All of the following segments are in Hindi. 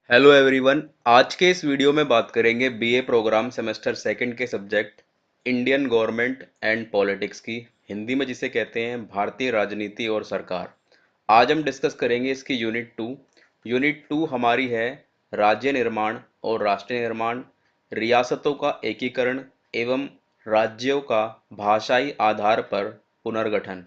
Hello everyone. आज के इस वीडियो में बात करेंगे बीए प्रोग्राम सेमेस्टर सेकंड के subject Indian government and politics की, हिंदी में जिसे कहते हैं भारतीय राजनीति और सरकार। आज हम डिस्कस करेंगे इसकी यूनिट टू हमारी है राज्य निर्माण और राष्ट्र निर्माण, रियासतों का एकीकरण एवं राज्यों का भाषाई आधार पर पुनर्गठन।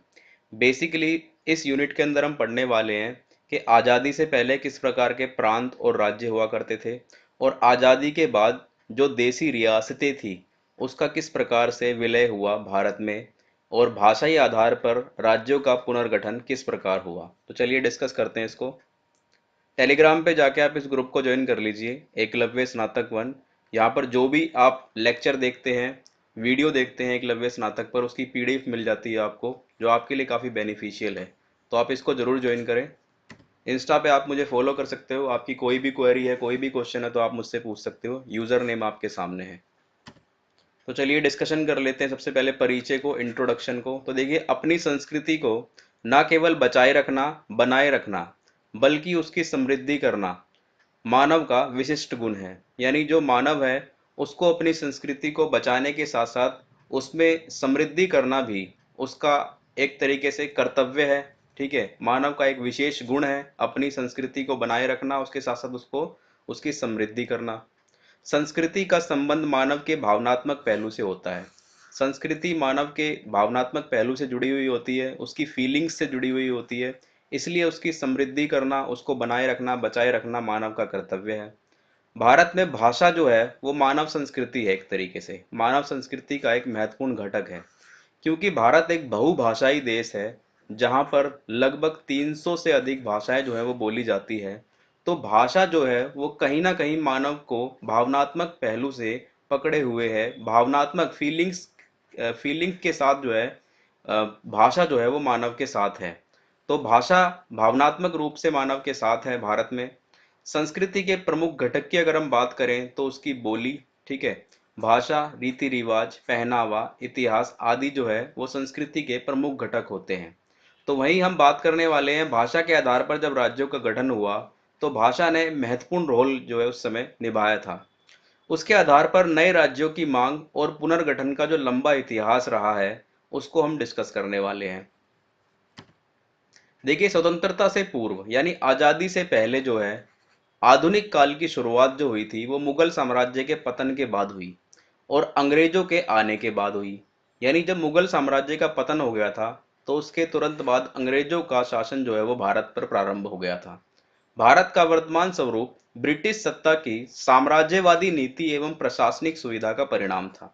बेसिकली इस यूनिट के अंदर हम पढ़ने वाले हैं कि आज़ादी से पहले किस प्रकार के प्रांत और राज्य हुआ करते थे और आज़ादी के बाद जो देसी रियासतें थी उसका किस प्रकार से विलय हुआ भारत में, और भाषाई आधार पर राज्यों का पुनर्गठन किस प्रकार हुआ। तो चलिए डिस्कस करते हैं इसको। टेलीग्राम पे जाके आप इस ग्रुप को ज्वाइन कर लीजिए, एकलव्य स्नातक वन। यहाँ पर जो भी आप लेक्चर देखते हैं, वीडियो देखते हैं एकलव्य स्नातक पर, उसकी पीडीएफ मिल जाती है आपको, जो आपके लिए काफ़ी बेनिफिशियल है। तो आप इसको ज़रूर ज्वाइन करें। इंस्टा पे आप मुझे फॉलो कर सकते हो, आपकी कोई भी क्वेरी है, कोई भी क्वेश्चन है तो आप मुझसे पूछ सकते हो, यूज़र नेम आपके सामने है। तो चलिए डिस्कशन कर लेते हैं सबसे पहले परिचय को, इंट्रोडक्शन को। तो देखिए, अपनी संस्कृति को ना केवल बचाए रखना, बनाए रखना, बल्कि उसकी समृद्धि करना मानव का विशिष्ट गुण है। यानी जो मानव है उसको अपनी संस्कृति को बचाने के साथ साथ उसमें समृद्धि करना भी उसका एक तरीके से कर्तव्य है। ठीक है, मानव का एक विशेष गुण है अपनी संस्कृति को बनाए रखना, उसके साथ साथ उसको उसकी समृद्धि करना। संस्कृति का संबंध मानव के भावनात्मक पहलू से होता है। संस्कृति मानव के भावनात्मक पहलू से जुड़ी हुई होती है, उसकी फीलिंग्स से जुड़ी हुई होती है। इसलिए उसकी समृद्धि करना, उसको बनाए रखना, बचाए रखना मानव का कर्तव्य है। भारत में भाषा जो है वो मानव संस्कृति है, एक तरीके से मानव संस्कृति का एक महत्वपूर्ण घटक है। क्योंकि भारत एक बहुभाषाई देश है जहाँ पर लगभग 300 से अधिक भाषाएं जो है वो बोली जाती है। तो भाषा जो है वो कहीं ना कहीं मानव को भावनात्मक पहलू से पकड़े हुए है, भावनात्मक फीलिंग्स के साथ जो है भाषा जो है वो मानव के साथ है। तो भाषा भावनात्मक रूप से मानव के साथ है भारत में। संस्कृति के प्रमुख घटक की अगर हम बात करें तो उसकी बोली, ठीक है, भाषा, रीति रिवाज, पहनावा, इतिहास आदि जो है वो संस्कृति के प्रमुख घटक होते हैं। तो वहीं हम बात करने वाले हैं भाषा के आधार पर जब राज्यों का गठन हुआ तो भाषा ने महत्वपूर्ण रोल जो है उस समय निभाया था। उसके आधार पर नए राज्यों की मांग और पुनर्गठन का जो लंबा इतिहास रहा है उसको हम डिस्कस करने वाले हैं। देखिए, स्वतंत्रता से पूर्व यानी आज़ादी से पहले जो है आधुनिक काल की शुरुआत जो हुई थी वो मुगल साम्राज्य के पतन के बाद हुई और अंग्रेजों के आने के बाद हुई। यानी जब मुगल साम्राज्य का पतन हो गया था तो उसके तुरंत बाद अंग्रेजों का शासन जो है वो भारत पर प्रारंभ हो गया था। भारत का वर्तमान स्वरूप ब्रिटिश सत्ता की साम्राज्यवादी नीति एवं प्रशासनिक सुविधा का परिणाम था।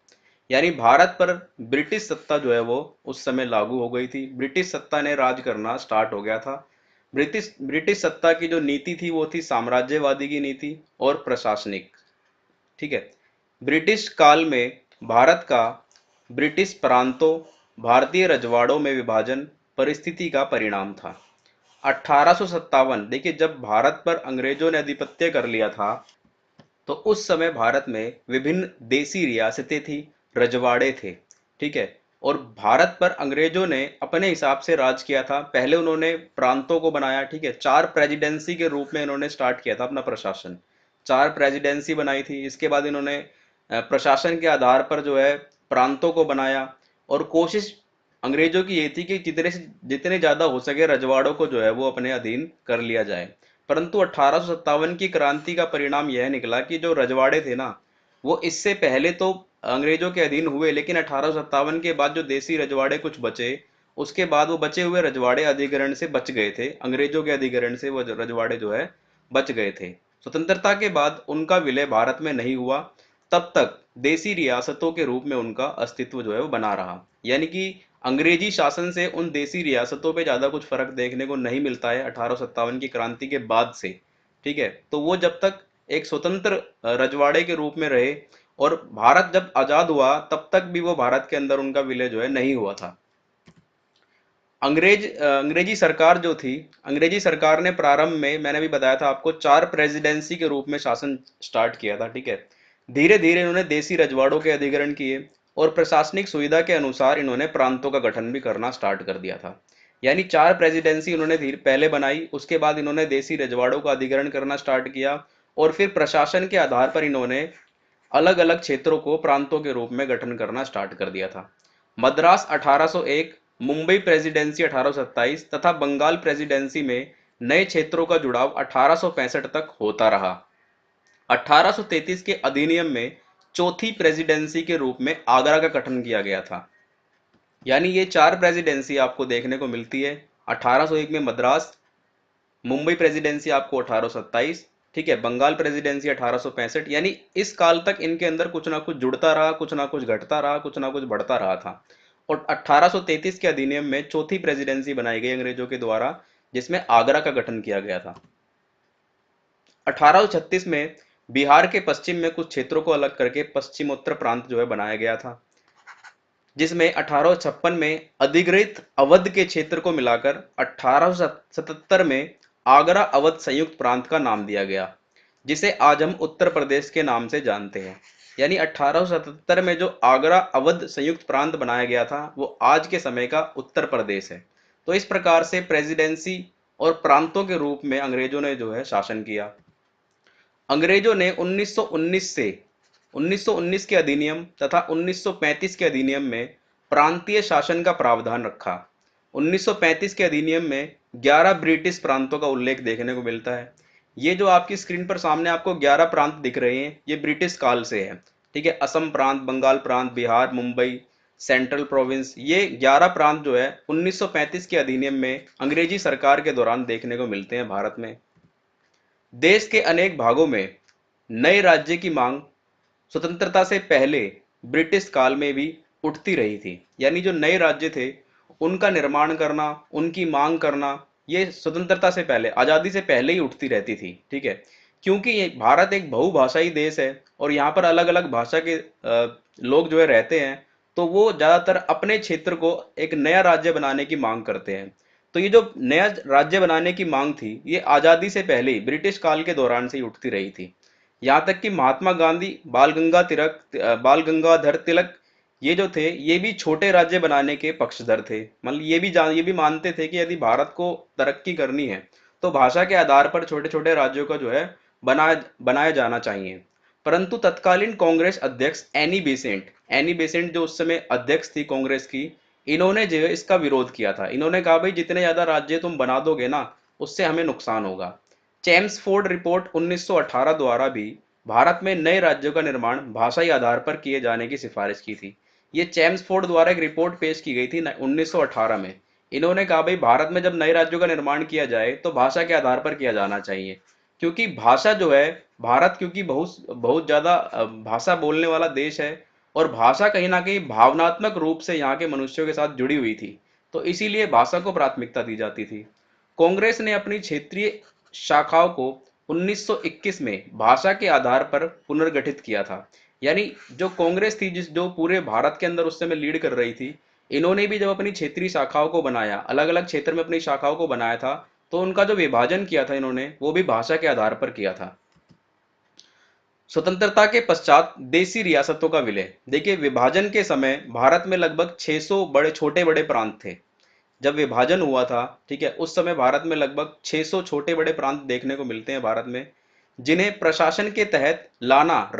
यानी भारत पर ब्रिटिश सत्ता जो है वो उस समय लागू हो गई थी, ब्रिटिश सत्ता ने राज करना स्टार्ट हो गया था। ब्रिटिश ब्रिटिश सत्ता की जो नीति थी वो थी साम्राज्यवादी की नीति और प्रशासनिक। ठीक है, ब्रिटिश काल में भारत का ब्रिटिश प्रांतों, भारतीय रजवाड़ों में विभाजन परिस्थिति का परिणाम था। 1857, देखिए जब भारत पर अंग्रेजों ने आधिपत्य कर लिया था तो उस समय भारत में विभिन्न देसी रियासतें थी, रजवाड़े थे। ठीक है, और भारत पर अंग्रेजों ने अपने हिसाब से राज किया था। पहले उन्होंने प्रांतों को बनाया, ठीक है, चार प्रेसिडेंसी के रूप में इन्होंने स्टार्ट किया था अपना प्रशासन। चार प्रेसिडेंसी बनाई थी, इसके बाद इन्होंने प्रशासन के आधार पर जो है प्रांतों को बनाया। और कोशिश अंग्रेजों की ये थी कि जितने ज्यादा हो सके रजवाड़ों को जो है वो अपने अधीन कर लिया जाए। परंतु 1857 की क्रांति का परिणाम यह निकला कि जो रजवाड़े थे ना, वो इससे पहले तो अंग्रेजों के अधीन हुए, लेकिन 1857 के बाद जो देसी रजवाड़े कुछ बचे, उसके बाद वो बचे हुए रजवाड़े अधिग्रहण से बच गए थे, अंग्रेजों के अधिग्रहण से वो रजवाड़े जो है बच गए थे। स्वतंत्रता के बाद उनका विलय भारत में नहीं हुआ, तब तक देसी रियासतों के रूप में उनका अस्तित्व जो है वो बना रहा। यानी कि अंग्रेजी शासन से उन देसी रियासतों पे ज़्यादा कुछ फर्क देखने को नहीं मिलता है 1857 की क्रांति के बाद से। ठीक है, तो वो जब तक एक स्वतंत्र रजवाड़े के रूप में रहे, और भारत जब आज़ाद हुआ तब तक भी वो भारत के अंदर उनका विलय जो है नहीं हुआ था। अंग्रेजी सरकार जो थी, अंग्रेजी सरकार ने प्रारंभ में, मैंने भी बताया था आपको, चार प्रेसिडेंसी के रूप में शासन स्टार्ट किया था। ठीक है, धीरे धीरे इन्होंने देसी रजवाड़ों के अधिग्रहण किए और प्रशासनिक सुविधा के अनुसार इन्होंने प्रांतों का गठन भी करना स्टार्ट कर दिया था। यानी चार प्रेसिडेंसी उन्होंने धीरे पहले बनाई, उसके बाद इन्होंने देसी रजवाड़ों का अधिग्रहण करना स्टार्ट किया और फिर प्रशासन के आधार पर इन्होंने अलग अलग क्षेत्रों को प्रांतों के रूप में गठन करना स्टार्ट कर दिया था। मद्रास 1801, मुंबई प्रेसिडेंसी 1827 तथा बंगाल प्रेसिडेंसी में नए क्षेत्रों का जुड़ाव 1865 तक होता रहा। 1833 के अधिनियम में चौथी प्रेसिडेंसी के रूप में आगरा का गठन किया गया था। यानी ये चार प्रेसिडेंसी आपको देखने को मिलती है। 1801 में मद्रास, मुंबई प्रेसिडेंसी आपको 1827, ठीक है, बंगाल प्रेसिडेंसी 1865। यानी इस काल तक इनके अंदर कुछ ना कुछ जुड़ता रहा, कुछ ना कुछ घटता रहा, कुछ ना कुछ बढ़ता रहा था। और 1833 के अधिनियम में चौथी प्रेसिडेंसी बनाई गई अंग्रेजों के द्वारा, जिसमें आगरा का गठन किया गया था। 1836 में बिहार के पश्चिम में कुछ क्षेत्रों को अलग करके पश्चिमोत्तर प्रांत जो है बनाया गया था, जिसमें 1856 में अधिग्रहित अवध के क्षेत्र को मिलाकर 1877 में आगरा अवध संयुक्त प्रांत का नाम दिया गया, जिसे आज हम उत्तर प्रदेश के नाम से जानते हैं। यानी 1877 में जो आगरा अवध संयुक्त प्रांत बनाया गया था वो आज के समय का उत्तर प्रदेश है। तो इस प्रकार से प्रेसिडेंसी और प्रांतों के रूप में अंग्रेजों ने जो है शासन किया। अंग्रेजों ने 1919 के अधिनियम तथा 1935 के अधिनियम में प्रांतीय शासन का प्रावधान रखा। 1935 के अधिनियम में 11 ब्रिटिश प्रांतों का उल्लेख देखने को मिलता है। ये जो आपकी स्क्रीन पर सामने आपको 11 प्रांत दिख रहे हैं, ये ब्रिटिश काल से है, ठीक है। असम प्रांत, बंगाल प्रांत, बिहार, मुंबई, सेंट्रल प्रोविंस, ये 11 प्रांत जो है 1935 के अधिनियम में अंग्रेजी सरकार के दौरान देखने को मिलते हैं भारत में। देश के अनेक भागों में नए राज्य की मांग स्वतंत्रता से पहले ब्रिटिश काल में भी उठती रही थी। यानी जो नए राज्य थे उनका निर्माण करना, उनकी मांग करना, ये स्वतंत्रता से पहले, आजादी से पहले ही उठती रहती थी, ठीक है। क्योंकि ये भारत एक बहुभाषाई देश है और यहाँ पर अलग अलग भाषा के लोग जो है रहते हैं, तो वो ज्यादातर अपने क्षेत्र को एक नया राज्य बनाने की मांग करते हैं। तो ये जो नया राज्य बनाने की मांग थी ये आजादी से पहले ही ब्रिटिश काल के दौरान से ही उठती रही थी। यहाँ तक कि महात्मा गांधी, बाल गंगाधर तिलक, ये जो थे ये भी छोटे राज्य बनाने के पक्षधर थे। मतलब ये भी मानते थे कि यदि भारत को तरक्की करनी है तो भाषा के आधार पर छोटे छोटे राज्यों का जो है बनाया बनाया जाना चाहिए। परंतु तत्कालीन कांग्रेस अध्यक्ष एनी बेसेंट जो उस समय अध्यक्ष थी कांग्रेस की, इन्होंने जो है इसका विरोध किया था। इन्होंने कहा भाई जितने ज्यादा राज्य तुम बना दोगे ना उससे हमें नुकसान होगा। चेम्सफोर्ड रिपोर्ट 1918 द्वारा भी भारत में नए राज्यों का निर्माण भाषाई आधार पर किए जाने की सिफारिश की थी। ये चेम्सफोर्ड द्वारा एक रिपोर्ट पेश की गई थी 1918 में। इन्होंने कहा भाई भारत में जब नए राज्यों का निर्माण किया जाए तो भाषा के आधार पर किया जाना चाहिए, क्योंकि भाषा जो है, भारत क्योंकि बहुत बहुत ज्यादा भाषा बोलने वाला देश है और भाषा कहीं ना कहीं भावनात्मक रूप से यहाँ के मनुष्यों के साथ जुड़ी हुई थी, तो इसीलिए भाषा को प्राथमिकता दी जाती थी। कांग्रेस ने अपनी क्षेत्रीय शाखाओं को 1921 में भाषा के आधार पर पुनर्गठित किया था। यानी जो कांग्रेस थी, जो पूरे भारत के अंदर उस समय लीड कर रही थी, इन्होंने भी जब अपनी क्षेत्रीय शाखाओं को बनाया, अलग अलग क्षेत्र में अपनी शाखाओं को बनाया था, तो उनका जो विभाजन किया था इन्होंने वो भी भाषा के आधार पर किया था। स्वतंत्रता के पश्चात देसी रियासतों का विलय। देखिए विभाजन के समय भारत में लगभग 600 बड़े छोटे बड़े प्रांत थे। जब विभाजन हुआ था, ठीक है, उस समय भारत में लगभग 600 छोटे बड़े प्रांत देखने को मिलते हैं भारत में, जिन्हें प्रशासन के तहत लाना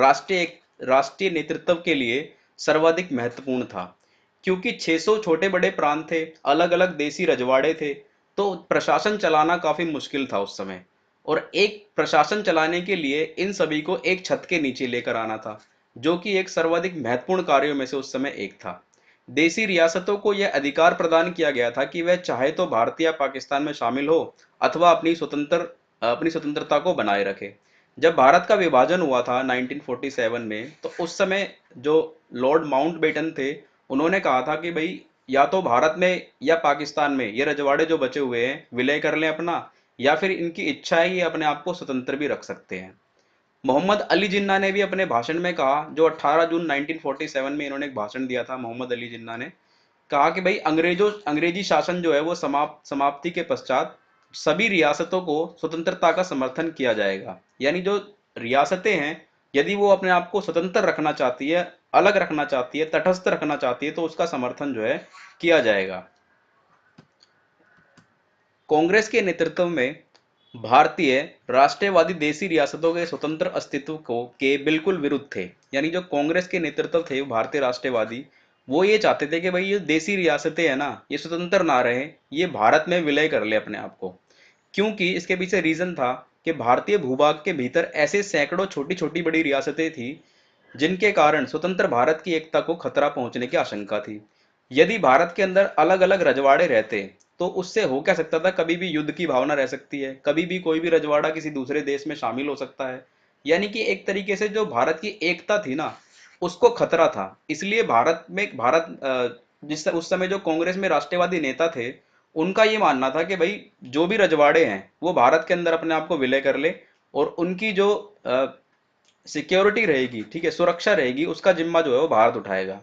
राष्ट्रीय नेतृत्व के लिए सर्वाधिक महत्वपूर्ण था। क्योंकि 600 छोटे बड़े प्रांत थे, अलग अलग देसी रजवाड़े थे, तो प्रशासन चलाना काफी मुश्किल था उस समय। और एक प्रशासन चलाने के लिए इन सभी को एक छत के नीचे लेकर आना था, जो कि एक सर्वाधिक महत्वपूर्ण कार्यों में से उस समय एक था। देसी रियासतों को यह अधिकार प्रदान किया गया था कि वह चाहे तो भारत या पाकिस्तान में शामिल हो अथवा अपनी स्वतंत्रता को बनाए रखे। जब भारत का विभाजन हुआ था 1947 में, तो उस समय जो लॉर्ड माउंटबेटन थे, उन्होंने कहा था कि भाई या तो भारत में या पाकिस्तान में ये रजवाड़े जो बचे हुए हैं विलय कर लें अपना, या फिर इनकी इच्छा है ये अपने आप को स्वतंत्र भी रख सकते हैं। मोहम्मद अली जिन्ना ने भी अपने भाषण में कहा, जो 18 जून 1947 में इन्होंने एक भाषण दिया था, मोहम्मद अली जिन्ना ने कहा कि भाई अंग्रेजी शासन जो है वो समाप्ति के पश्चात सभी रियासतों को स्वतंत्रता का समर्थन किया जाएगा। यानी जो रियासतें हैं, यदि वो अपने आप को स्वतंत्र रखना चाहती है, अलग रखना चाहती है, तटस्थ रखना चाहती है, तो उसका समर्थन जो है किया जाएगा। कांग्रेस के नेतृत्व में भारतीय राष्ट्रवादी देशी रियासतों के स्वतंत्र अस्तित्व को के बिल्कुल विरुद्ध थे। यानी जो कांग्रेस के नेतृत्व थे भारतीय राष्ट्रवादी, वो ये चाहते थे कि भाई ये देशी रियासतें है ना, ये स्वतंत्र ना रहे, ये भारत में विलय कर ले अपने आप को। क्योंकि इसके पीछे रीजन था कि भारतीय भूभाग के भीतर ऐसे सैकड़ों छोटी छोटी बड़ी रियासतें थी जिनके कारण स्वतंत्र भारत की एकता को खतरा पहुंचने की आशंका थी। यदि भारत के अंदर अलग अलग रजवाड़े रहते तो उससे हो क्या सकता था, कभी भी युद्ध की भावना रह सकती है, कभी भी कोई भी रजवाड़ा किसी दूसरे देश में शामिल हो सकता है। यानी कि एक तरीके से जो भारत की एकता थी ना, उसको खतरा था। इसलिए जिस उस समय जो कांग्रेस में राष्ट्रवादी नेता थे, उनका ये मानना था कि भाई जो भी रजवाड़े हैं वो भारत के अंदर अपने आप को विलय कर ले, और उनकी जो सिक्योरिटी रहेगी, ठीक है, सुरक्षा रहेगी, उसका जिम्मा जो है वो भारत उठाएगा।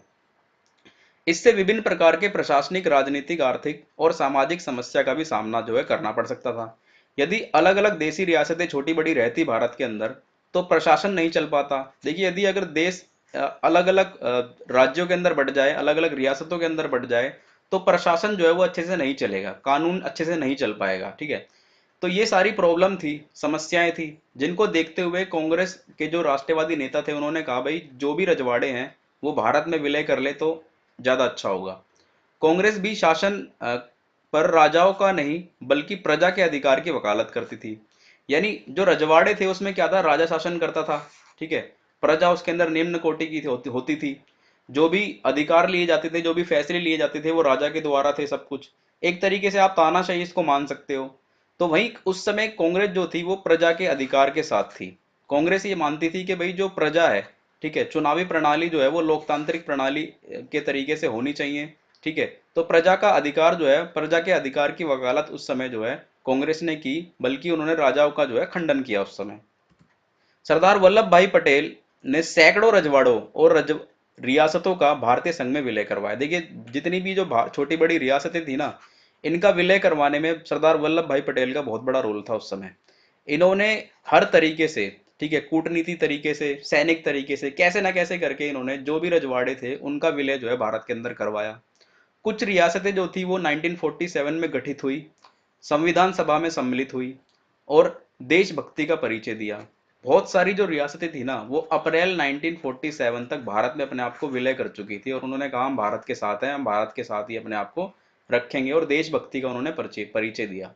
इससे विभिन्न प्रकार के प्रशासनिक, राजनीतिक, आर्थिक और सामाजिक समस्या का भी सामना जो है करना पड़ सकता था। यदि अलग अलग देशी रियासतें छोटी बड़ी रहती भारत के अंदर, तो प्रशासन नहीं चल पाता। देखिए, यदि अगर देश अलग अलग राज्यों के अंदर बढ़ जाए, अलग अलग रियासतों के अंदर बढ़ जाए, तो प्रशासन जो है वो अच्छे से नहीं चलेगा, कानून अच्छे से नहीं चल पाएगा, ठीक है। तो ये सारी प्रॉब्लम थी, समस्याएं थी, जिनको देखते हुए कांग्रेस के जो राष्ट्रवादी नेता थे उन्होंने कहा भाई जो भी रजवाड़े हैं वो भारत में विलय कर ले तो ज्यादा अच्छा होगा। कांग्रेस भी शासन पर राजाओं का नहीं बल्कि प्रजा के अधिकार की वकालत करती थी। यानी जो रजवाड़े थे उसमें क्या था, राजा शासन करता था, ठीक है, प्रजा उसके अंदर निम्न कोटि की होती थी। जो भी अधिकार लिए जाते थे, जो भी फैसले लिए जाते थे, वो राजा के द्वारा थे सब कुछ। एक तरीके से आप तानाशाही इसको मान सकते हो। तो वहीं उस समय कांग्रेस जो थी वो प्रजा के अधिकार के साथ थी। कांग्रेस ये मानती थी कि भाई जो प्रजा है, ठीक है, चुनावी प्रणाली जो है वो लोकतांत्रिक प्रणाली के तरीके से होनी चाहिए, ठीक है। तो प्रजा का अधिकार जो है, प्रजा के अधिकार की वकालत उस समय जो है कांग्रेस ने की, बल्कि उन्होंने राजाओं का जो है खंडन किया उस समय। सरदार वल्लभ भाई पटेल ने सैकड़ों रजवाड़ों और रियासतों का भारतीय संघ में विलय करवाया। देखिए, जितनी भी जो छोटी बड़ी रियासतें थी ना, इनका विलय करवाने में सरदार वल्लभ भाई पटेल का बहुत बड़ा रोल था उस समय। इन्होंने हर तरीके से, ठीक है, कूटनीति तरीके से, सैनिक तरीके से, कैसे ना कैसे करके इन्होंने जो भी रजवाड़े थे उनका विलय जो है भारत के अंदर करवाया। कुछ रियासतें जो थी वो 1947 में गठित हुई, संविधान सभा में सम्मिलित हुई और देशभक्ति का परिचय दिया। बहुत सारी जो रियासतें थी ना वो अप्रैल 1947 तक भारत में अपने आप को विलय कर चुकी थी, और उन्होंने कहा हम भारत के साथ हैं, हम भारत के साथ ही अपने आप को रखेंगे, और देशभक्ति का उन्होंने परिचय परिचय दिया।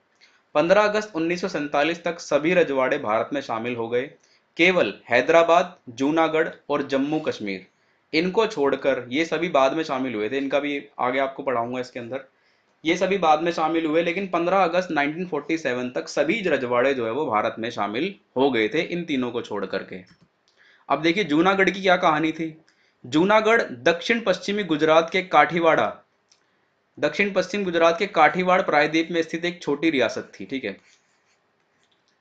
15 अगस्त 1947 तक सभी रजवाड़े भारत में शामिल हो गए। केवल हैदराबाद, जूनागढ़ और जम्मू कश्मीर, इनको छोड़कर, ये सभी बाद में शामिल हुए थे, इनका भी आगे आपको पढ़ाऊंगा इसके अंदर, ये सभी बाद में शामिल हुए, लेकिन 15 अगस्त 1947 तक सभी रजवाड़े जो है वो भारत में शामिल हो गए थे, इन तीनों को छोड़ करके। अब देखिए जूनागढ़ की क्या कहानी थी। जूनागढ़ दक्षिण पश्चिम गुजरात के काठीवाड़ प्रायद्वीप में स्थित एक छोटी रियासत थी, ठीक है।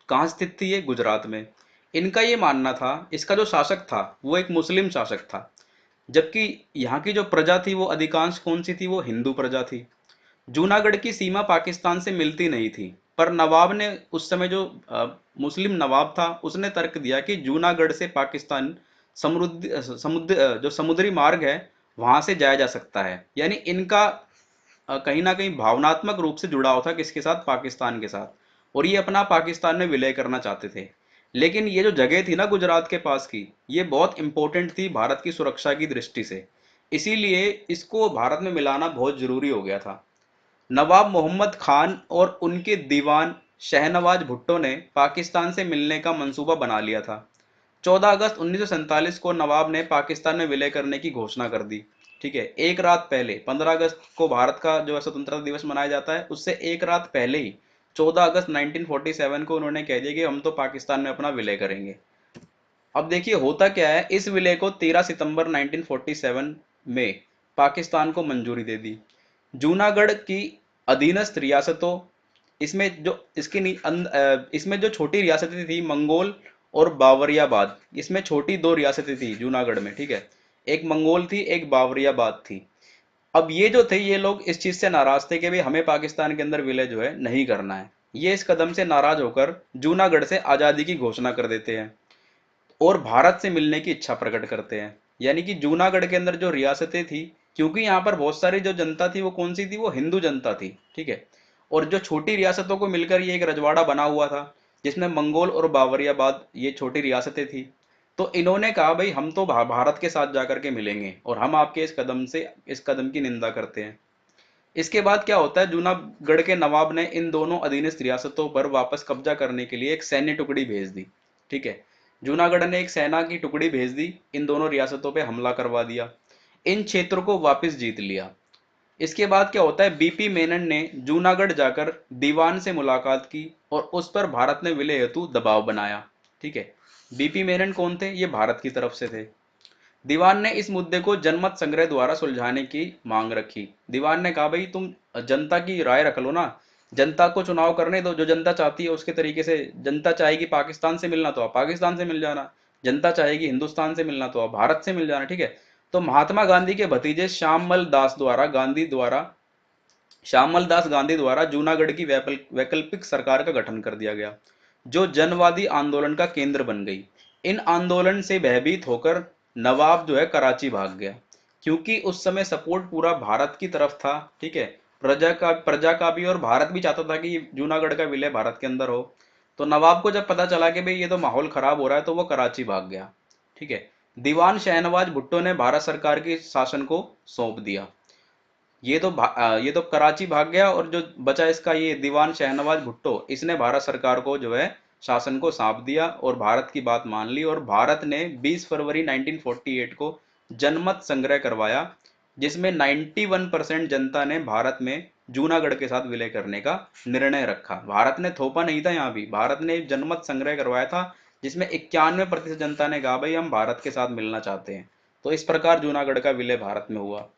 कहाँ स्थित थी ये? गुजरात में। इनका ये मानना था, इसका जो शासक था वो एक मुस्लिम शासक था, जबकि यहाँ की जो प्रजा थी वो अधिकांश कौन सी थी? वो हिंदू प्रजा थी। जूनागढ़ की सीमा पाकिस्तान से मिलती नहीं थी, पर नवाब ने उस समय जो मुस्लिम नवाब था उसने तर्क दिया कि जूनागढ़ से पाकिस्तान जो समुद्री मार्ग है वहां से जाया जा सकता है। यानी इनका कहीं ना कहीं भावनात्मक रूप से जुड़ाव था किसके साथ? पाकिस्तान के साथ। और ये अपना पाकिस्तान में विलय करना चाहते थे। लेकिन ये जो जगह थी ना गुजरात के पास की, ये बहुत इंपॉर्टेंट थी भारत की सुरक्षा की दृष्टि से, इसीलिए इसको भारत में मिलाना बहुत जरूरी हो गया था। नवाब मोहम्मद खान और उनके दीवान शहनवाज भुट्टो ने पाकिस्तान से मिलने का मंसूबा बना लिया था। 14 अगस्त 1947 को नवाब ने पाकिस्तान में विलय करने की घोषणा कर दी, ठीक है। एक रात पहले, 15 अगस्त को भारत का जो है स्वतंत्रता दिवस मनाया जाता है, उससे एक रात पहले ही 14 अगस्त 1947 को उन्होंने कह दिया कि हम तो पाकिस्तान में अपना विलय करेंगे। अब देखिए होता क्या है, इस विलय को 13 सितंबर 1947 में पाकिस्तान को मंजूरी दे दी। जूनागढ़ की अधीनस्थ रियासतों, इसमें जो छोटी रियासतें थी मंगोल और बावरियाबाद, इसमें छोटी दो रियासतें थी जूनागढ़ में, ठीक है। एक मंगोल थी, एक बावरियाबाद थी। अब ये जो थे ये लोग इस चीज से नाराज थे कि भाई हमें पाकिस्तान के अंदर विलय जो है नहीं करना है। ये इस कदम से नाराज होकर जूनागढ़ से आजादी की घोषणा कर देते हैं और भारत से मिलने की इच्छा प्रकट करते हैं। यानी कि जूनागढ़ के अंदर जो रियासतें थी, क्योंकि यहाँ पर बहुत सारी जो जनता थी वो कौन सी थी? वो हिंदू जनता थी, ठीक है। और जो छोटी रियासतों को मिलकर ये एक रजवाड़ा बना हुआ था, जिसमें मंगोल और बावरियाबाद ये छोटी रियासतें थी। तो इन्होंने कहा भाई हम तो भारत के साथ जाकर के मिलेंगे और हम आपके इस कदम की निंदा करते हैं। इसके बाद क्या होता है, जूनागढ़ के नवाब ने इन दोनों अधीनस्थ रियासतों पर वापस कब्जा करने के लिए एक सैन्य टुकड़ी भेज दी। ठीक है, जूनागढ़ ने एक सेना की टुकड़ी भेज दी, इन दोनों रियासतों पे हमला करवा दिया, इन क्षेत्रों को वापस जीत लिया। इसके बाद क्या होता है, बीपी मेनन ने जूनागढ़ जाकर दीवान से मुलाकात की और उस पर भारत ने विलय हेतु दबाव बनाया। ठीक है, बीपी मेनन कौन थे, ये भारत की तरफ से थे। दीवान ने इस मुद्दे को जनमत संग्रह द्वारा सुलझाने की मांग रखी। दीवान ने कहा भाई तुम जनता की राय रख लो ना, जनता को चुनाव करने दो, जो जनता चाहती है उसके तरीके से। जनता चाहेगी पाकिस्तान से मिलना तो आप पाकिस्तान से मिल जाना, जनता चाहेगी हिंदुस्तान से मिलना तो आप भारत से मिल जाना। ठीक है, तो महात्मा गांधी के भतीजे श्यामल दास गांधी द्वारा जूनागढ़ की वैकल्पिक सरकार का गठन कर दिया गया, जो जनवादी आंदोलन का केंद्र बन गई। इन आंदोलन से भयभीत होकर नवाब जो है कराची भाग गया, क्योंकि उस समय सपोर्ट पूरा भारत की तरफ था। ठीक है, प्रजा का भी और भारत भी चाहता था कि जूनागढ़ का विलय भारत के अंदर हो। तो नवाब को जब पता चला कि भाई ये तो माहौल खराब हो रहा है, तो वो कराची भाग गया। ठीक है, दीवान शहनवाज भुट्टो ने भारत सरकार के शासन को सौंप दिया। ये तो कराची भाग गया, और जो बचा इसका ये दीवान शहनवाज भुट्टो, इसने भारत सरकार को जो है शासन को सौंप दिया और भारत की बात मान ली, और भारत ने 20 फरवरी 1948 को जनमत संग्रह करवाया, जिसमें 91% जनता ने भारत में जूनागढ़ के साथ विलय करने का निर्णय रखा। भारत ने थोपा नहीं था, यहाँ भी भारत ने जनमत संग्रह करवाया था, जिसमें 91% जनता ने कहा भाई हम भारत के साथ मिलना चाहते हैं। तो इस प्रकार जूनागढ़ का विलय भारत में हुआ।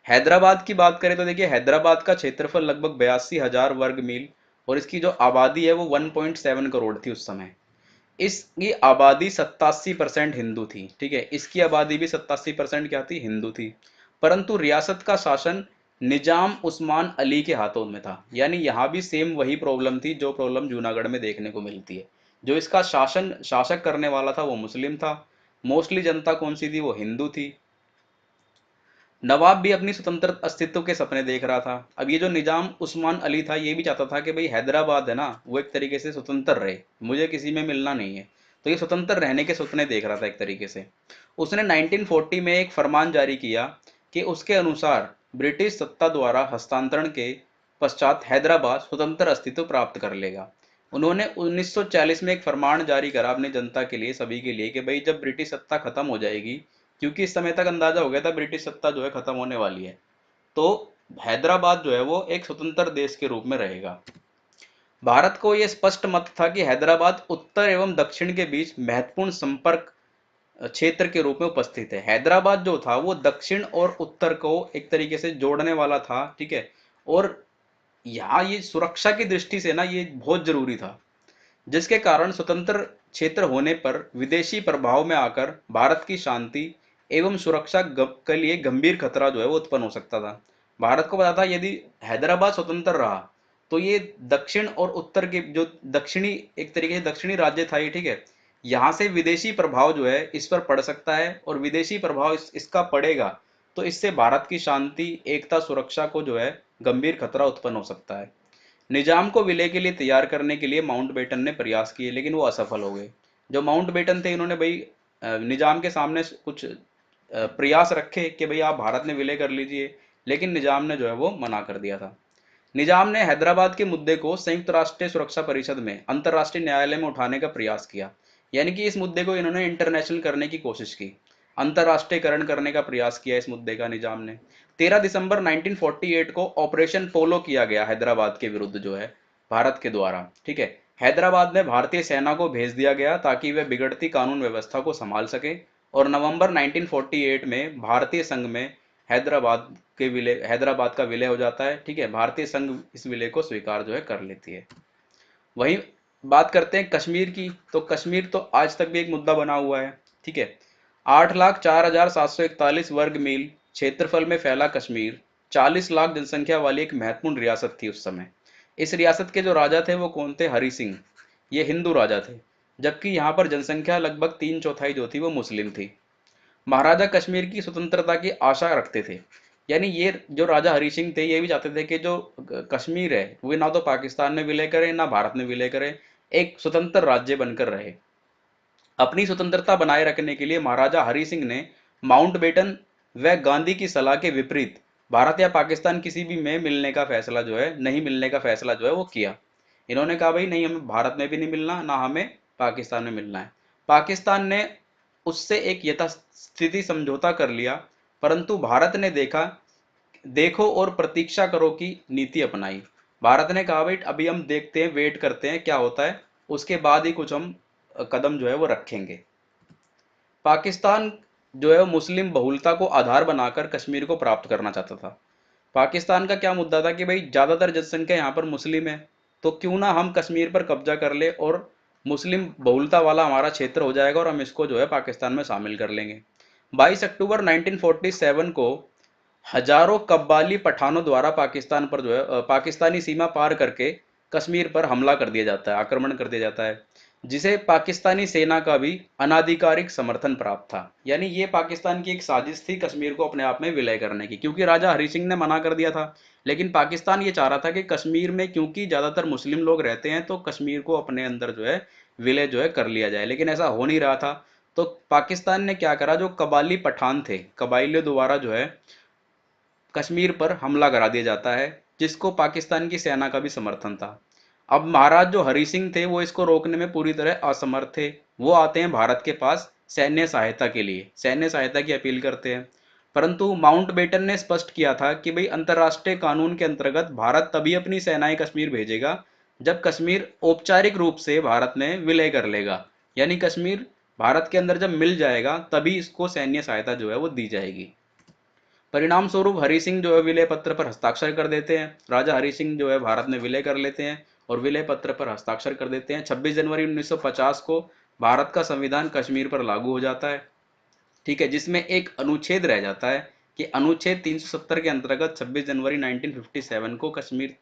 हैदराबाद की बात करें तो देखिए, हैदराबाद का क्षेत्रफल लगभग 82,000 वर्ग मील, और इसकी जो आबादी है वो 1.7 करोड़ थी उस समय। इसकी आबादी 87% हिंदू थी। ठीक है, इसकी आबादी भी 87% क्या थी, हिंदू थी। परंतु रियासत का शासन निजाम उस्मान अली के हाथों में था। यानी यहाँ भी सेम वही प्रॉब्लम थी जो प्रॉब्लम जूनागढ़ में देखने को मिलती है। जो इसका शासक करने वाला था वो मुस्लिम था, मोस्टली जनता कौन सी थी, वो हिंदू थी। नवाब भी अपनी स्वतंत्र अस्तित्व के सपने देख रहा था। अब ये जो निजाम उस्मान अली था, ये भी चाहता था कि भाई हैदराबाद है ना, वो एक तरीके से स्वतंत्र रहे, मुझे किसी में मिलना नहीं है। तो ये स्वतंत्र रहने के सपने देख रहा था एक तरीके से। उसने 1940 में एक फरमान जारी किया कि उसके अनुसार ब्रिटिश सत्ता द्वारा हस्तांतरण के पश्चात हैदराबाद स्वतंत्र अस्तित्व प्राप्त कर लेगा। उन्होंने 1940 में एक फरमान जारी करा अपनी जनता के लिए, सभी के लिए, कि भाई जब ब्रिटिश सत्ता खत्म हो जाएगी, क्योंकि इस समय तक अंदाजा हो गया था ब्रिटिश सत्ता जो है खत्म होने वाली है, तो हैदराबाद जो है वो एक स्वतंत्र देश के रूप में रहेगा। भारत को यह स्पष्ट मत था कि हैदराबाद उत्तर एवं दक्षिण के बीच महत्वपूर्ण संपर्क क्षेत्र के रूप में उपस्थित है। हैदराबाद जो था वो दक्षिण और उत्तर को एक तरीके से जोड़ने वाला था। ठीक है, और यहाँ ये सुरक्षा की दृष्टि से ना ये बहुत जरूरी था, जिसके कारण स्वतंत्र क्षेत्र होने पर विदेशी प्रभाव में आकर भारत की शांति एवं सुरक्षा के लिए गंभीर खतरा जो है वो उत्पन्न हो सकता था। भारत को पता था यदि हैदराबाद स्वतंत्र रहा तो ये दक्षिण और उत्तर के जो दक्षिणी, एक तरीके से दक्षिणी राज्य था ये, ठीक है, यहाँ से विदेशी प्रभाव जो है इस पर पड़ सकता है, और विदेशी प्रभाव इसका पड़ेगा तो इससे भारत की शांति, एकता, सुरक्षा को जो है गंभीर खतरा उत्पन्न हो सकता है। निजाम को विलय के लिए तैयार करने के लिए माउंटबेटन ने प्रयास किए, लेकिन वो असफल हो गए। जो माउंटबेटन थे, इन्होंने भाई निजाम के सामने कुछ प्रयास रखे कि भाई आप भारत में विलय कर लीजिए, लेकिन निजाम ने जो है वो मना कर दिया था। निजाम ने हैदराबाद के मुद्दे को संयुक्त राष्ट्रीय सुरक्षा परिषद में अंतर्राष्ट्रीय न्यायालय में उठाने का प्रयास किया। यानी कि इस मुद्दे को इन्होंने इंटरनेशनल करने की कोशिश की, अंतर्राष्ट्रीयकरण करने का प्रयास किया इस मुद्दे का निजाम ने। 13 दिसंबर 1948 को ऑपरेशन पोलो किया गया हैदराबाद के विरुद्ध जो है भारत के द्वारा। ठीक है, हैदराबाद में भारतीय सेना को भेज दिया गया ताकि वे बिगड़ती कानून व्यवस्था को संभाल सके, और नवंबर 1948 में भारतीय संघ में हैदराबाद का विलय हो जाता है। ठीक है, भारतीय संघ इस विलय को स्वीकार जो है कर लेती है। वहीं बात करते हैं कश्मीर की, तो कश्मीर तो आज तक भी एक मुद्दा बना हुआ है। ठीक है, 8,04,741 वर्ग मील क्षेत्रफल में फैला कश्मीर 40 लाख जनसंख्या वाली एक महत्वपूर्ण रियासत थी उस समय। इस रियासत के जो राजा थे वो कौन थे, हरि सिंह। ये हिंदू राजा थे, जबकि यहाँ पर जनसंख्या लगभग 3/4 जो थी वो मुस्लिम थी। महाराजा कश्मीर की स्वतंत्रता की आशा रखते थे। यानी ये जो राजा हरि सिंह थे, ये भी चाहते थे कि जो कश्मीर है वो ना तो पाकिस्तान में विलय करे ना भारत में विलय करे, एक स्वतंत्र राज्य बनकर रहे। अपनी स्वतंत्रता बनाए रखने के लिए महाराजा हरि सिंह ने माउंटबेटन व गांधी की सलाह के विपरीत भारत या पाकिस्तान किसी भी में मिलने का फैसला जो है, नहीं मिलने का फैसला जो है वो किया। इन्होंने कहा भाई नहीं, हमें भारत में भी नहीं मिलना, ना हमें पाकिस्तान में मिलना है। पाकिस्तान ने उससे एक यथास्थिति समझौता कर लिया, परंतु भारत ने देखो और प्रतीक्षा करो की नीति अपनाई। भारत ने कहा भाई अभी हम देखते हैं, वेट करते हैं क्या होता है, उसके बाद ही कुछ हम कदम जो है वो रखेंगे। पाकिस्तान जो है वो मुस्लिम बहुलता को आधार बनाकर कश्मीर को प्राप्त करना चाहता था। पाकिस्तान का क्या मुद्दा था कि भाई ज्यादातर जनसंख्या यहाँ पर मुस्लिम है, तो क्यों ना हम कश्मीर पर कब्जा कर ले और मुस्लिम बहुलता वाला हमारा क्षेत्र हो जाएगा और हम इसको जो है पाकिस्तान में शामिल कर लेंगे। 22 अक्टूबर 1947 को हजारों कव्वाली पठानों द्वारा पाकिस्तान पर जो है पाकिस्तानी सीमा पार करके कश्मीर पर हमला कर दिया जाता है, आक्रमण कर दिया जाता है, जिसे पाकिस्तानी सेना का भी अनाधिकारिक समर्थन प्राप्त था। यानी ये पाकिस्तान की एक साजिश थी कश्मीर को अपने आप में विलय करने की, क्योंकि राजा हरि सिंह ने मना कर दिया था। लेकिन पाकिस्तान ये चाह रहा था कि कश्मीर में क्योंकि ज्यादातर मुस्लिम लोग रहते हैं, तो कश्मीर को अपने अंदर जो है विलय जो है कर लिया जाए, लेकिन ऐसा हो नहीं रहा था। तो पाकिस्तान ने क्या करा, जो कबाली पठान थे, कबाइलियों द्वारा जो है कश्मीर पर हमला करा दिया जाता है, जिसको पाकिस्तान की सेना का भी समर्थन था। अब महाराज जो हरि सिंह थे वो इसको रोकने में पूरी तरह असमर्थ थे। वो आते हैं भारत के पास सैन्य सहायता के लिए, सैन्य सहायता की अपील करते हैं। परंतु माउंटबेटन ने स्पष्ट किया था कि भाई अंतर्राष्ट्रीय कानून के अंतर्गत भारत तभी अपनी सेनाएं कश्मीर भेजेगा जब कश्मीर औपचारिक रूप से भारत में विलय कर लेगा। यानी कश्मीर भारत के अंदर जब मिल जाएगा तभी इसको सैन्य सहायता जो है वो दी जाएगी। परिणाम स्वरूप हरि सिंह जो है विलय पत्र पर हस्ताक्षर कर देते हैं। राजा हरि सिंह जो है भारत में विलय कर लेते हैं और विलय पत्र पर हस्ताक्षर कर देते हैं। 26 जनवरी 1950 को भारत का संविधान कश्मीर पर लागू हो जाता है। ठीक है, जिसमें एक अनुच्छेद रह जाता है कि अनुच्छेद 370 के अंतर्गत 26 जनवरी 1957 को कश्मीर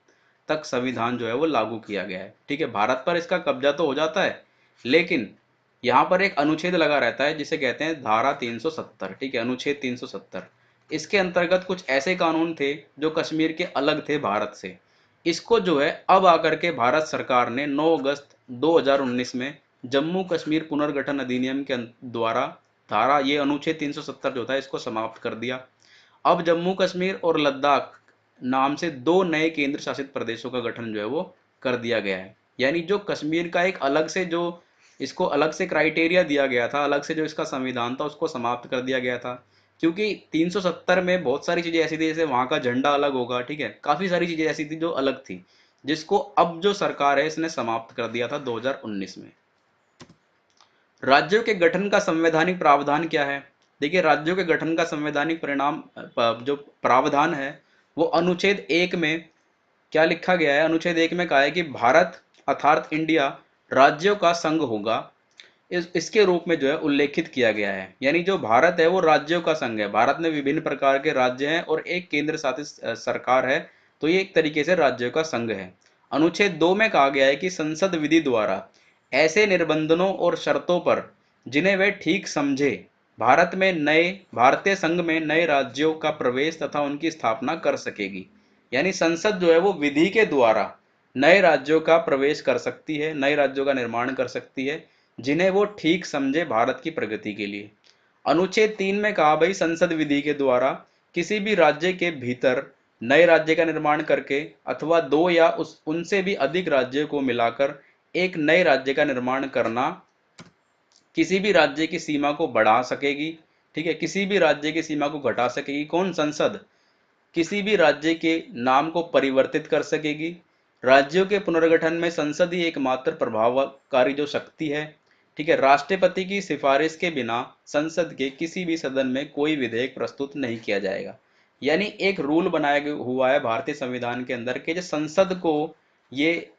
तक संविधान जो है वो लागू किया गया है। ठीक है, भारत पर इसका कब्जा तो हो जाता है, लेकिन यहाँ पर एक अनुच्छेद लगा रहता है जिसे कहते हैं धारा 370। ठीक है, अनुच्छेद 370, इसके अंतर्गत कुछ ऐसे कानून थे जो कश्मीर के अलग थे भारत से। इसको जो है अब आकर के भारत सरकार ने 9 अगस्त 2019 में जम्मू कश्मीर पुनर्गठन अधिनियम के द्वारा धारा ये अनुच्छेद 370 जो था इसको समाप्त कर दिया। अब जम्मू कश्मीर और लद्दाख नाम से दो नए केंद्र शासित प्रदेशों का गठन जो है वो कर दिया गया है। यानी जो कश्मीर का एक अलग से जो इसको अलग से क्राइटेरिया दिया गया था, अलग से जो इसका संविधान था उसको समाप्त कर दिया गया था। क्योंकि 370 में बहुत सारी चीजें ऐसी थी, जैसे वहां का झंडा अलग होगा, ठीक है, काफी सारी चीजें ऐसी थी जो अलग थी, जिसको अब जो सरकार है इसने समाप्त कर दिया था 2019 में। राज्यों के गठन का संवैधानिक प्रावधान क्या है? देखिए, राज्यों के गठन का संवैधानिक परिणाम जो प्रावधान है वो अनुच्छेद 1 में क्या लिखा गया है। अनुच्छेद 1 में कहा है कि भारत अर्थात इंडिया राज्यों का संघ होगा, इसके रूप में जो है उल्लेखित किया गया है। यानी जो भारत है वो राज्यों का संघ है, भारत में विभिन्न प्रकार के राज्य हैं और एक केंद्र शासित सरकार है, तो ये एक तरीके से राज्यों का संघ है। अनुच्छेद 2 में कहा गया है कि संसद विधि द्वारा ऐसे निर्बंधों और शर्तों पर जिन्हें वह ठीक समझे भारतीय संघ में नए राज्यों का प्रवेश तथा उनकी स्थापना कर सकेगी। यानी संसद जो है वो विधि के द्वारा नए राज्यों का प्रवेश कर सकती है, नए राज्यों का निर्माण कर सकती है, जिन्हें वो ठीक समझे भारत की प्रगति के लिए। अनुच्छेद 3 में कहा भाई संसद विधि के द्वारा किसी भी राज्य के भीतर नए राज्य का निर्माण करके अथवा दो या उस उनसे भी अधिक राज्यों को मिलाकर एक नए राज्य का निर्माण करना किसी भी राज्य की सीमा को बढ़ा सकेगी। ठीक है, किसी भी राज्य की सीमा को घटा सकेगी। कौन? संसद। किसी भी राज्य के नाम को परिवर्तित कर सकेगी। राज्यों के पुनर्गठन में संसद ही एकमात्र प्रभावकारी जो शक्ति है। ठीक है, राष्ट्रपति की सिफारिश के बिना संसद के किसी भी सदन में कोई विधेयक प्रस्तुत नहीं किया जाएगा। यानी एक रूल बनाया हुआ है भारतीय संविधान के अंदर कि जो संसद को ये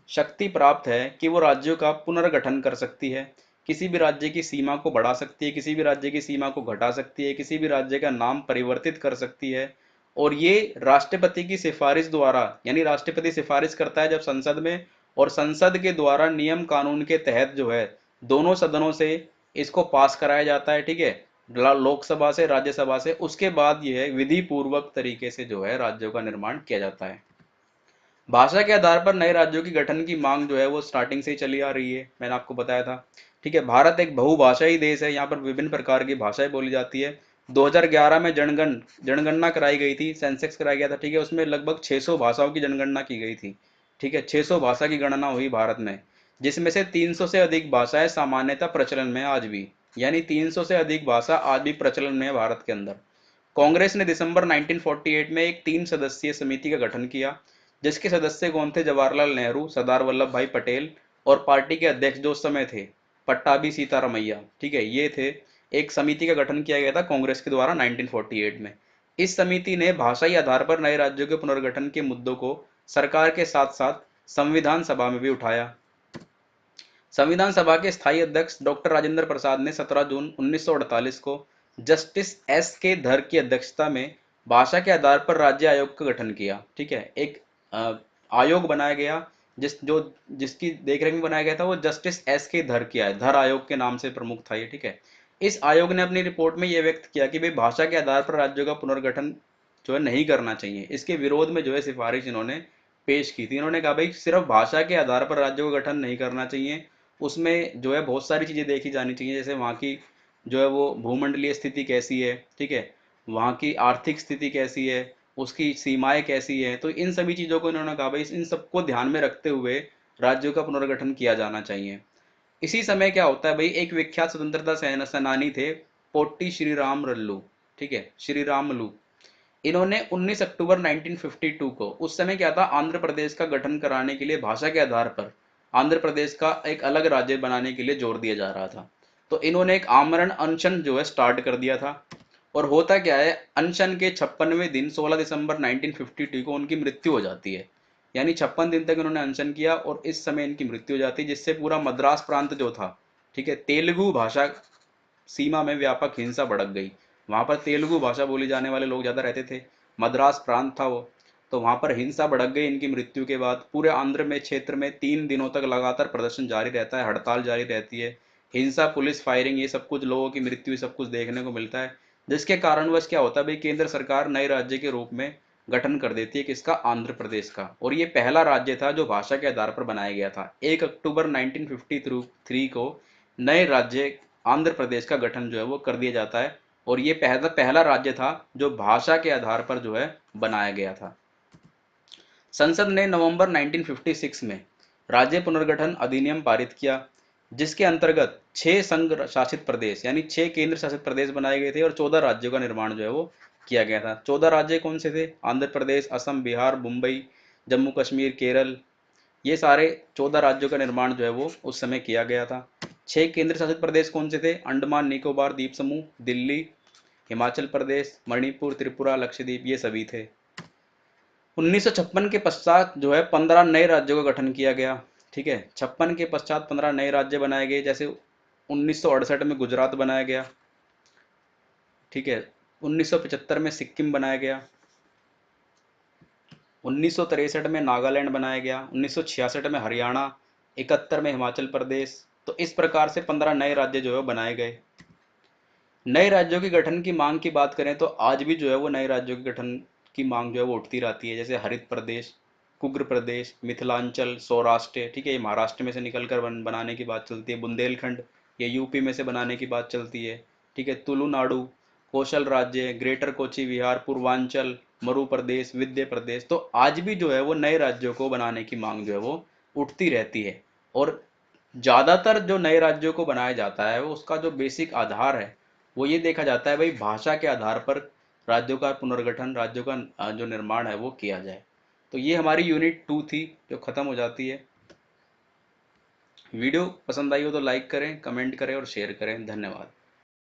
शक्ति प्राप्त है कि वो राज्यों का पुनर्गठन कर सकती है, किसी भी राज्य की सीमा को बढ़ा सकती है, किसी भी राज्य की सीमा को घटा सकती है, किसी भी राज्य का नाम परिवर्तित कर सकती है। और ये राष्ट्रपति की सिफारिश द्वारा, यानी राष्ट्रपति सिफारिश करता है जब संसद में, और संसद के द्वारा नियम कानून के तहत जो है दोनों सदनों से इसको पास कराया जाता है। ठीक है, लोकसभा से, राज्यसभा से, उसके बाद यह विधि पूर्वक तरीके से जो है राज्यों का निर्माण किया जाता है। भाषा के आधार पर नए राज्यों की गठन की मांग जो है वो स्टार्टिंग से ही चली आ रही है, मैंने आपको बताया था। ठीक है, भारत एक बहुभाषाई देश है, यहाँ पर विभिन्न प्रकार की भाषाएं बोली जाती है। 2011 में जनगणना कराई गई थी, सेंसेक्स कराया गया था। ठीक है, उसमें लगभग 600 भाषाओं की जनगणना की गई थी। ठीक है, 600 भाषा की गणना हुई भारत में, जिसमें से 300 से अधिक भाषाएं सामान्यतः प्रचलन में है आज भी। यानी 300 से अधिक भाषा आज भी प्रचलन में है भारत के अंदर। कांग्रेस ने दिसंबर 1948 में एक 3 सदस्यीय समिति का गठन किया, जिसके सदस्य कौन थे? जवाहरलाल नेहरू, सरदार वल्लभ भाई पटेल और पार्टी के अध्यक्ष जो उस समय थे पट्टाभी सीतारमैया। ठीक है, ये थे। एक समिति का गठन किया गया था कांग्रेस के द्वारा 1948 में। इस समिति ने भाषाई आधार पर नए राज्यों के पुनर्गठन के मुद्दों को सरकार के साथ साथ संविधान सभा में भी उठाया। संविधान सभा के स्थायी अध्यक्ष डॉक्टर राजेंद्र प्रसाद ने 17 जून 1948 को जस्टिस एस के धर की अध्यक्षता में भाषा के आधार पर राज्य आयोग का गठन किया। ठीक है, एक आयोग बनाया गया, जिसकी देखरेख में बनाया गया था, वो जस्टिस एस के धर किया है, धर आयोग के नाम से प्रमुख था ये। ठीक है, इस आयोग ने अपनी रिपोर्ट में यह व्यक्त किया कि भाई भाषा के आधार पर राज्यों का पुनर्गठन जो है नहीं करना चाहिए। इसके विरोध में जो है सिफारिश इन्होंने पेश की थी। इन्होंने कहा भाई सिर्फ भाषा के आधार पर राज्यों का गठन नहीं करना चाहिए, उसमें जो है बहुत सारी चीज़ें देखी जानी चाहिए, जैसे वहाँ की जो है वो भूमंडलीय स्थिति कैसी है। ठीक है, वहाँ की आर्थिक स्थिति कैसी है, उसकी सीमाएं कैसी है। तो इन सभी चीज़ों को इन्होंने कहा भाई इन सबको ध्यान में रखते हुए राज्यों का पुनर्गठन किया जाना चाहिए। इसी समय क्या होता है भाई, एक विख्यात स्वतंत्रता सेनानी थे पोट्टी श्रीराम रल्लू। ठीक है, श्रीरामलू। इन्होंने 19 अक्टूबर 1952 को, उस समय क्या था, आंध्र प्रदेश का गठन कराने के लिए भाषा के आधार पर आंध्र प्रदेश का एक अलग राज्य बनाने के लिए जोर दिया जा रहा था। तो इन्होंने एक आमरण अनशन जो है स्टार्ट कर दिया था। और होता क्या है, अनशन के 56वें दिन 16 दिसंबर 1952 को उनकी मृत्यु हो जाती है। यानी 56 दिन तक इन्होंने अनशन किया और इस समय इनकी मृत्यु हो जाती है, जिससे पूरा मद्रास प्रांत जो था, ठीक है, तेलुगु भाषा सीमा में व्यापक हिंसा भड़क गई। वहां पर तेलुगु भाषा बोली जाने वाले लोग ज़्यादा रहते थे, मद्रास प्रांत था वो। तो वहां पर हिंसा भड़क गई इनकी मृत्यु के बाद। पूरे आंध्र में क्षेत्र में 3 दिनों तक लगातार प्रदर्शन जारी रहता है, हड़ताल जारी रहती है, हिंसा, पुलिस फायरिंग, ये सब कुछ, लोगों की मृत्यु, ये सब कुछ देखने को मिलता है। जिसके कारणवश क्या होता है भाई, केंद्र सरकार नए राज्य के रूप में गठन कर देती है, किसका? आंध्र प्रदेश का। और ये पहला राज्य था जो भाषा के आधार पर बनाया गया था। 1 अक्टूबर 1953 को नए राज्य आंध्र प्रदेश का गठन जो है वो कर दिया जाता है। और ये पहला पहला राज्य था जो भाषा के आधार पर जो है बनाया गया था। संसद ने नवंबर 1956 में राज्य पुनर्गठन अधिनियम पारित किया, जिसके अंतर्गत 6 संघ शासित प्रदेश यानी 6 केंद्र शासित प्रदेश बनाए गए थे और 14 राज्यों का निर्माण जो है वो किया गया था। 14 राज्य कौन से थे? आंध्र प्रदेश, असम, बिहार, मुंबई, जम्मू कश्मीर, केरल, ये सारे 14 राज्यों का निर्माण जो है वो उस समय किया गया था। 6 केंद्र शासित प्रदेश कौन से थे? अंडमान निकोबार द्वीप समूह, दिल्ली, हिमाचल प्रदेश, मणिपुर, त्रिपुरा, लक्षद्वीप, ये सभी थे। 1956 के पश्चात जो है 15 नए राज्यों का गठन किया गया। ठीक है, 56 के पश्चात 15 नए राज्य बनाए गए, जैसे 1968 में गुजरात बनाया गया। ठीक है, 1975 में सिक्किम बनाया गया, 1963 में नागालैंड बनाया गया, 1966 में हरियाणा, 71 में हिमाचल प्रदेश। तो इस प्रकार से 15 नए राज्य जो है बनाए गए। नए राज्यों के गठन की मांग की बात करें तो आज भी जो है वो नए राज्यों के गठन की मांग जो है वो उठती रहती है, जैसे हरित प्रदेश, कुग्र प्रदेश, मिथिलांचल, सौराष्ट्र। ठीक है, ये महाराष्ट्र में से निकलकर बनाने की बात चलती है। बुंदेलखंड, ये यूपी में से बनाने की बात चलती है। ठीक है, तुलुनाडु, कौशल राज्य, ग्रेटर कोची विहार, पूर्वांचल, मरु प्रदेश, विंध्य प्रदेश। तो आज भी जो है वो नए राज्यों को बनाने की मांग जो है वो उठती रहती है। और ज्यादातर जो नए राज्यों को बनाया जाता है वो उसका जो बेसिक आधार है वो ये देखा जाता है भाई भाषा के आधार पर राज्यों का पुनर्गठन, राज्यों का जो निर्माण है वो किया जाए। तो ये हमारी यूनिट 2 थी जो खत्म हो जाती है। वीडियो पसंद आई हो तो लाइक करें, कमेंट करें और शेयर करें। धन्यवाद।